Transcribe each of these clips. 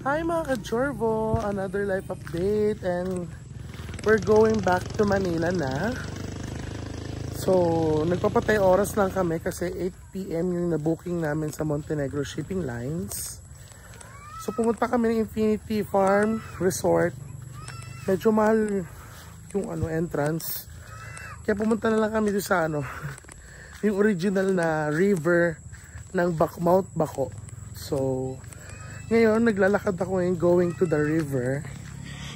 Hi mga ka-Jorvo! Another life update and we're going back to Manila na. So, nagpapatay oras lang kami kasi 8 PM yung na-booking namin sa Montenegro Shipping Lines. So, pumunta kami ng Infinity Farm Resort. Medyo mahal yung entrance. Kaya pumunta na lang kami doon sa yung original na river ng Mount Baco. So, ngayon, naglalakad ako ngayon going to the river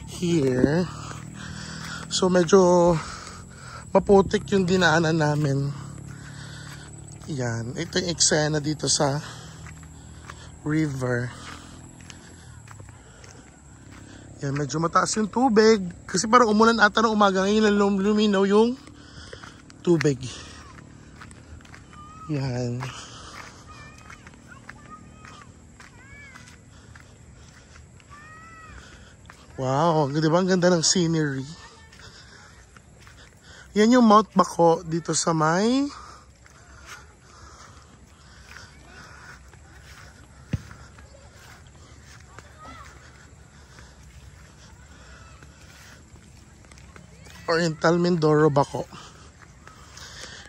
here. So, medyo maputik yung dinaanan namin. Yan. Ito yung eksena dito sa river. Yan, medyo mataas yung tubig. Kasi parang umulan ata ng umaga. Ngayon lang luminaw yung tubig. Yan. Wow, diba ang ganda ng scenery. Yan yung Mount Baco dito sa may Oriental Mindoro Baco.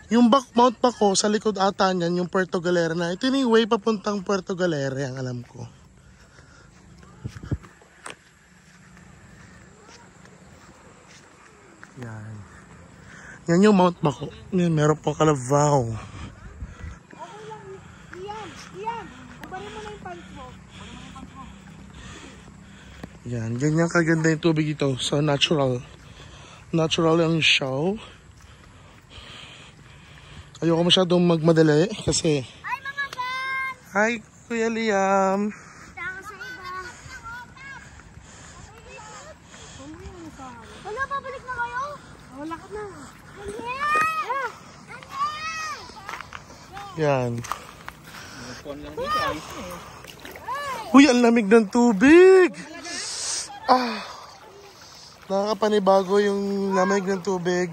Yung Mount Baco sa likod ata niyan yung Puerto Galera na. Ito yung way papuntang Puerto Galera, ang alam ko. Yan. Yan yung Mount Baco. Yan, meron po Kalabaw. Yan, ganyan kaganda yung tubig ito. So natural. Natural yung show. Ayoko masyadong magmadali kasi... Hi mga fans! Hi Kuya Liam! Wala, pabalik na kayo? Wala ka na. Yan. Uy, ang lamig ng tubig! Nakakapanibago yung lamig ng tubig.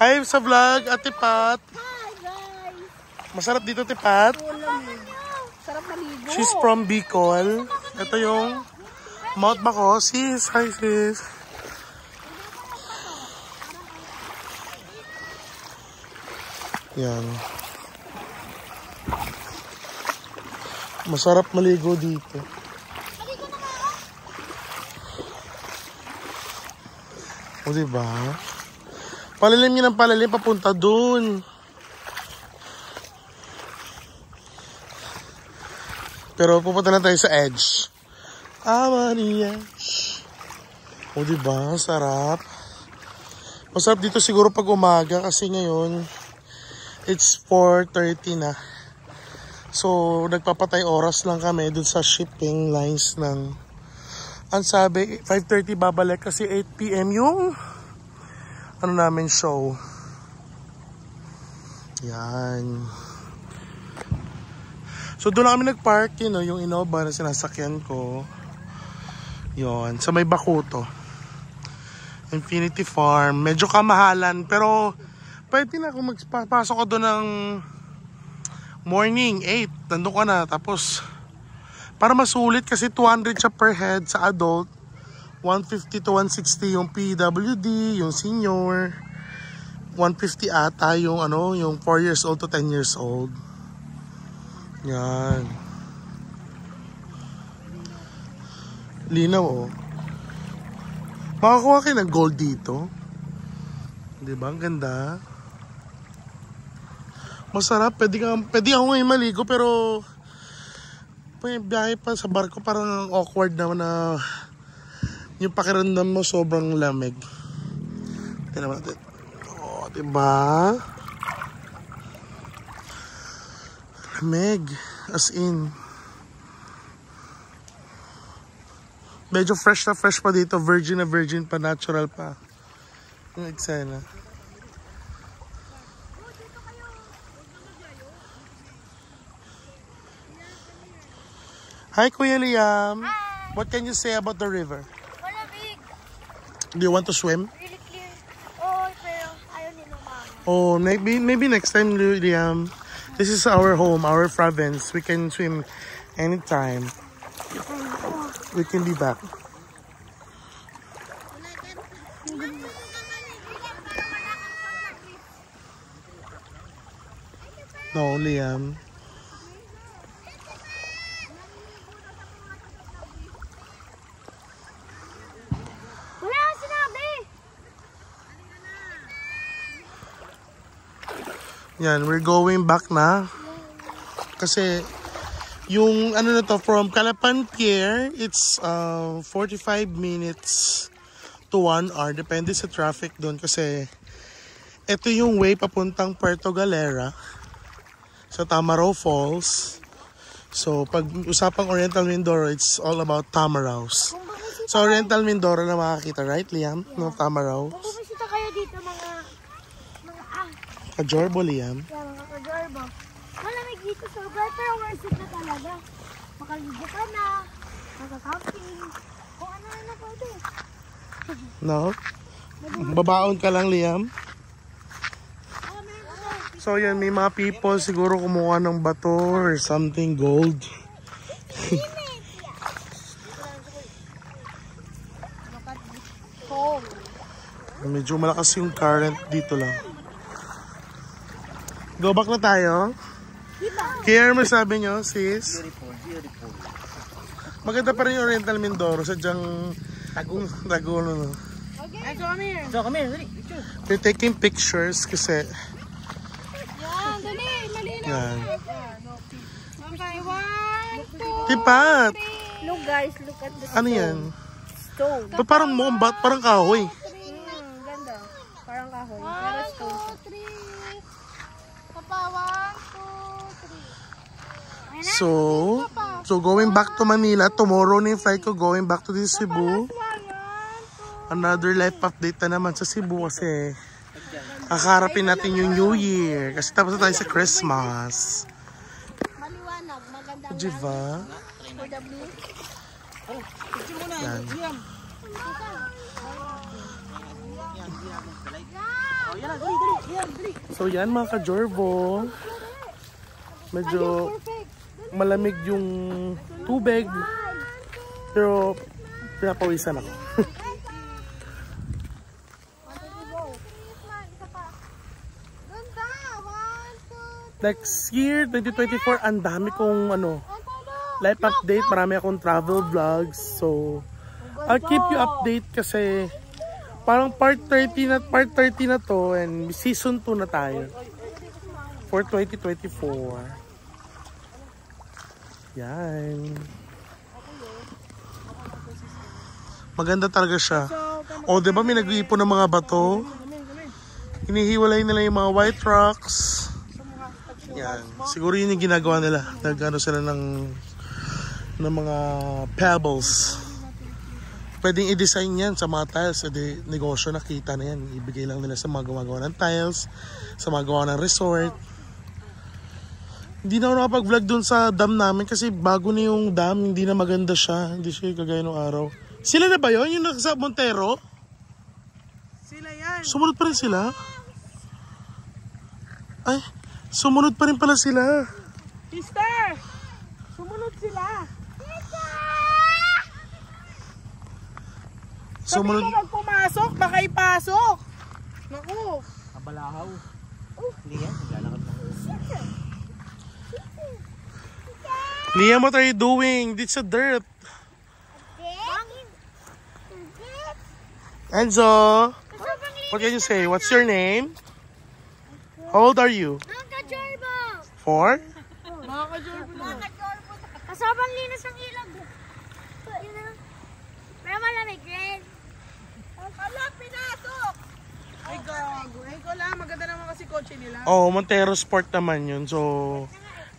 Hi sa vlog, Ate Pat. Hi guys! Masarap dito, Ate Pat. Sarap maligo. She's from Bicol. Ito yung Mount Baco. Sis, hi sis. Yan. Masarap maligo dito. O diba? Palalim yun ang palalim papunta dun. Pero pupunta lang tayo sa edge. Amani edge. O diba? Sarap. Masarap dito siguro pag umaga kasi ngayon it's 4:30 na. So, nagpapatay oras lang kami dun sa shipping lines ng... Ang sabi, 5:30 babalik kasi 8 PM yung... namin show. Yan. So, doon kami nagpark, yung Innova na sinasakyan ko. Yon, sa may Bakuto. Infinity Farm. Medyo kamahalan, pero pwede na kung magpasok ko doon ng morning, 8. Nandun ka na. Tapos, para masulit kasi 200 siya per head sa adult. 150 to 160 yung PWD, yung senior. 150 ata yung yung 4 years old to 10 years old. Yan. Linaw oh. Makakuha kayo ng gold dito. Diba? Ang ganda. Masarap. Pwede ako ngayon maligo pero biyahe pa sa barko parang awkward na yung pakiramdam mo sobrang lamig. Tignan natin. Oh, diba? Lamig. As in. Medyo fresh na fresh pa dito. Virgin na virgin pa. Natural pa. Yung eksena. Hi Kuya Liam. Hi! What can you say about the river? Malamig. Do you want to swim? Really clear. Oh, pero ayaw ni mama. Oh, maybe next time, Liam. This is our home, our province. We can swim anytime. We can be back. No, Liam. Wala kang sinabi. Yan, we're going back na. Kasi yung ano na to, from Calapan Pier, it's 45 minutes to 1 hour. Depende sa traffic doon kasi ito yung way papuntang Puerto Galera sa Tamaraw Falls. So pag usapang Oriental Mindoro, it's all about Tamaraws. Sa Oriental Mindoro na makakita, right Liam? No, Tamaraw. Kung bumisita kayo dito Kajorbo, Liam. mga kajorbo. Malamig dito sa lugar pero worth it na talaga. Makaligo ka na, magka-camping, kung ano na pwede. No? Babaon ka lang, Liam. So yan, may mga people siguro kumuha ng bato or something, gold. Medyo malakas yung current dito lang. Go back na tayo. Kaya mo sabi nyo, sis? Beautiful. Maganda pa rin yung Oriental Mindoro. Sadyang Tagulo. No? So, come here. We're taking pictures kasi... Yan, dali, malinaw. Yan. Okay, 1, 2, Tipat! Look guys, look at the Ano yan? stone. Ba't parang muumbat? Parang kahoy. Ganda. Parang kahoy. Pero stone. 1, 2, 3. Papa, 1, 2, 3. So going back to Manila. Tomorrow na yung flight ko going back to this Cebu. Another life update na naman sa Cebu kasi kakarapin natin yung New Year. Kasi tapos na tayo sa Christmas. Maliwanag, maganda. Diba? For the blue. Yan. So yan mga ka-Jorbo. Medyo malamig yung tubig. Pero pinapawisan ako. Next year, 2024, ang dami kong life update. Marami akong travel vlogs. So, I'll keep you update kasi parang part 30 na to and season 2 na tayo for 2024. Yan. Maganda talaga siya. O, diba may nag-iipon ng mga bato? Hinihiwalay nila yung mga white rocks. Yan. Siguro yun yung ginagawa nila. Nag-ano sila ng mga pebbles. Pwedeng i-design yan sa mga tiles. Edi, negosyo nakita na yan. Ibigay lang nila sa mga gumagawa ng tiles, sa mga gawa ng resort. Hindi na ako nakapag-vlog dun sa dam namin kasi bago na yung dam. Hindi na maganda siya. Hindi siya kagaya nung araw. Sila na ba yun? Yung nasa Montero? Sila yan. Sumunod pa rin sila? Ay, sumunod pa rin pala sila. Sister! Sumunod sila. Sumunod. Sabi mo magpumasok, baka ipasok. Naku. Kabalahaw. Hindi yan, lalakad lang. Liam, what are you doing? It's a dirt. Enzo, what can you say? What's your name? How old are you? Mga kajorbo. 4? Mga ka-Jorbo na. Kasabang linas ng ilog. Yun na. Pero malamig rin. Ala, pinasok! Ay, gago. Ay, ko lang. Maganda naman kasi kotse nila. Oh, Montero Sport naman yun. So,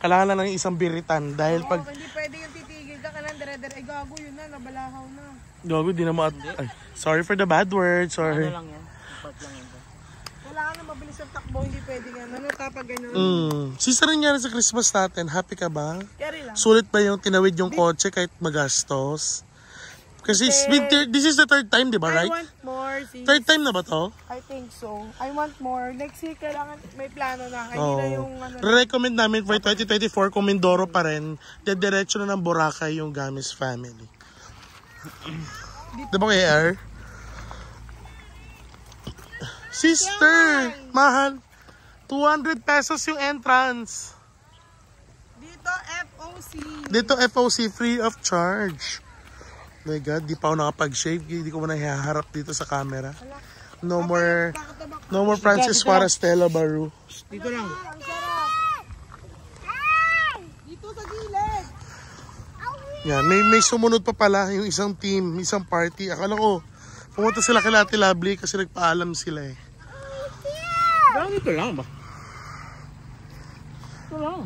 kailangan lang ng isang biritan. Dahil pag... Hindi pwede yung titigil ka lang dire-dire. Ay, gago yun na. Nabalahaw na. Gago, di na ay, sorry for the bad words. Sorry. Ano lang yan? Part lang yan. Wala ka na mabilis ang takbo. Hindi pwede nga. Ano kapag gano'n? Sister rin sa Christmas natin. Happy ka ba? Carry lang. Sulit ba yung tinawid yung kotse kahit magastos? Kasi this is the third time, di ba, I right? want more more, sis. Third time na ba to? I think so. I want more. Next week, kailangan may plano na. Hindi Oo. na yung ano. Re-recommend namin for 2024 kung Mindoro pa rin, dediretso na ng Boracay yung Gamis family. Diba kaya, Sister! Mahal! 200 pesos yung entrance. Dito, FOC. Dito FOC free of charge. Oh my God, di pa ako nakapag-shave. Hindi ko na hiharap dito sa camera. No more Francis Suarez Stella Baru. Dito lang. Ang sarap. Dito sa gilid. Yan, may sumunod pa pala yung isang team, isang party. Akala ko, pumunta sila kay Ate Lovely kasi nagpaalam sila eh. Parang dito lang ba? Dito lang.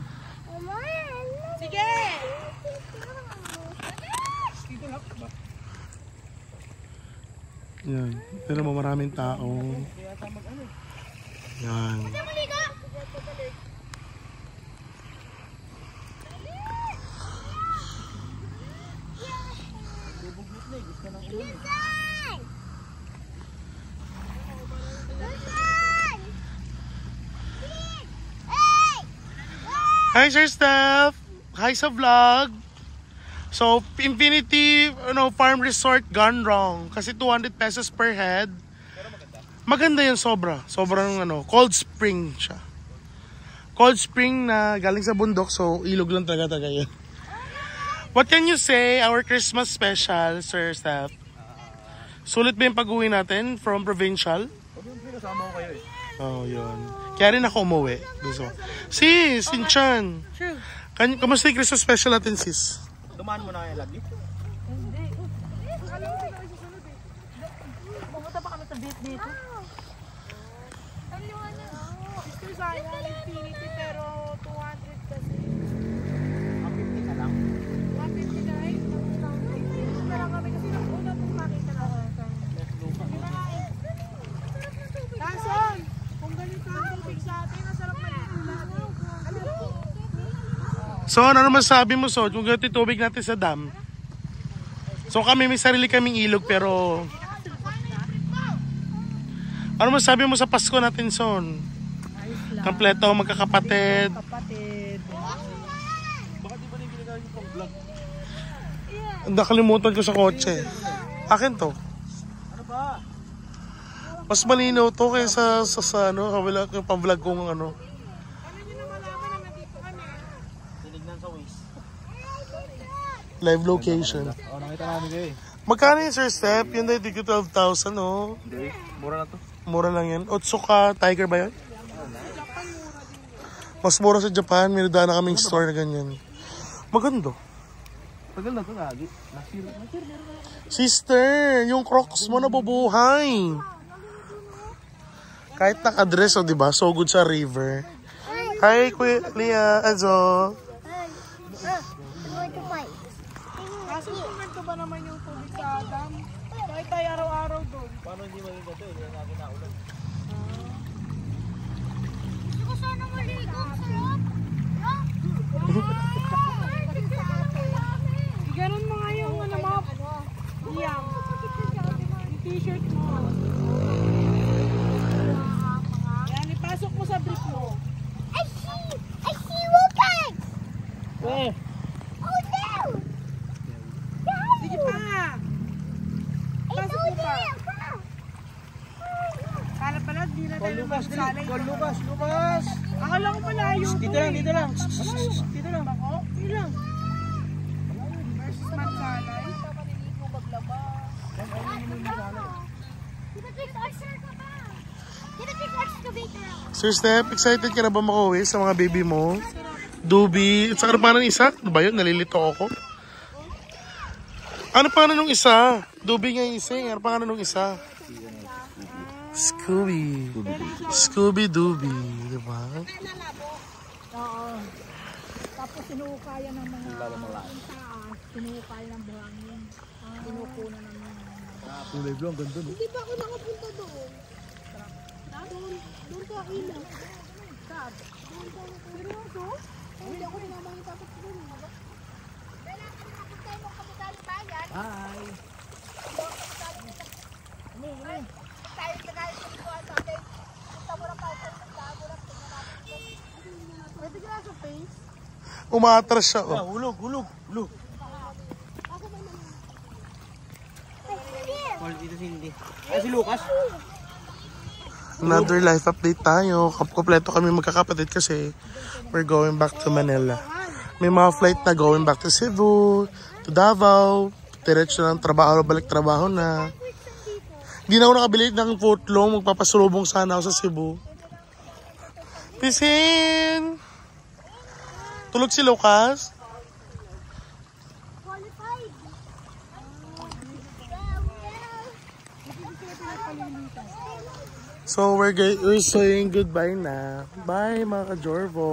Sige! Dito lang ba? Yan, pero maraming tao. Yan. Hi Sir Steph! Hi sa vlog! So, Infinity Farm Resort gone wrong. Kasi 200 pesos per head. Maganda yun sobra. Sobrang cold spring siya. Cold spring na galing sa bundok. So, ilog lang talaga yun. What can you say? Our Christmas special, Sir Steph? Sulit ba yung pag-uwi natin from provincial? Kasama ko kayo eh. Oh, yun. Kaya rin ako umuwi. Sis, Sinchan. True. Kamusta yung Christmas special natin, sis? Dumaan mo na kayo lagi? Hindi. Alam ko na susunod eh. Pumunta pa kami sa beach dito. Sister Saya, Infinity pero 200 kasi. 150 ka lang? 150 ka rin? 150 na lang kami kasi una pong makita na ako. Kason, kung ganito ang tubig sa atin, nasarap na dito natin. Alam mo? So, ano naman sabi mo, Son? Kung ganito yung tubig natin sa dam. So, kami may sarili kaming ilog, pero... Ano naman sabi mo sa Pasko natin, Son? Kompleto, magkakapatid. Kapatid. Bakit di ba na ginagawa yung pang-vlog? Nakalimutan ko sa kotse. Akin to. Ano ba? Mas malinaw to kaysa sa kabila yung pang-vlog kong ano. Ano nyo na malaman na nandito kami? Tinignan sa Waze. Live location. Oo, nakita namin kayo eh. Magkano yung Sir Step? Yun dahil tigil 12,000, oh. Hindi, mura na to. Mura lang yan. Otsuka Tiger ba yun? Mas mura sa Japan. May nadaan na kaming store na ganyan. Maganda. Tagal na to lagi. Sister, yung Crocs mo nabubuhay. Kahit naka-dress, oh, diba? So good sa river. Hi, Kuya Lia. Azo. Kaso kung ganito ba naman yung tubig sa dam? Kahit tayo araw-araw doon. Paano hindi maging ganito? Hindi natin naulan. Hindi ko sana maligo. Sarap. Iganon mo nga yung ano mo. Iyang. Yung t-shirt mo. Yan, ipasok mo sa brief mo. I see wolfpack. Weh. Oh no. Sige pa. Pasok mo pa. Kala pala, di na tayo magsalay. Lukas. Akala ko malayo to. Dito lang. Dito lang. Ako? Dito lang. Versus magsalay. Maliligo maglaba. Sir Step, excited ka na ba makauwi sa mga baby mo? Dubi. At saka parang isa? Ano ba yun? Nalilito ako. Ano pa nung isa? Dubi nga yung isa. Ano pa nung isa? Scooby-Dooby. Diba? Oo. Tapos sinuukayan ng mga taas, sinuukayan ng buhangin. Sinukunan ng mga... Kulay blue, ang ganda no? Hindi ba ako nakapunta doon? Doon ka ilaw. Saan? Doon ka seryoso? Hindi ako naman tapos doon. Bye! Umaatras siya, oh. Hulog. Call dito si Hindi. Ay, si Lucas. Another life update tayo. Kompleto kami magkakapatid kasi we're going back to Manila. May mga flight na going back to Cebu, to Davao. Diretso ng trabaho, balik trabaho na. Hindi na ako nakabili ng footlong. Magpapasulubong sana ako sa Cebu. Pisin! Tulog si Lucas? Qualified. So we're saying goodbye na. Bye mga ka-Jorvo.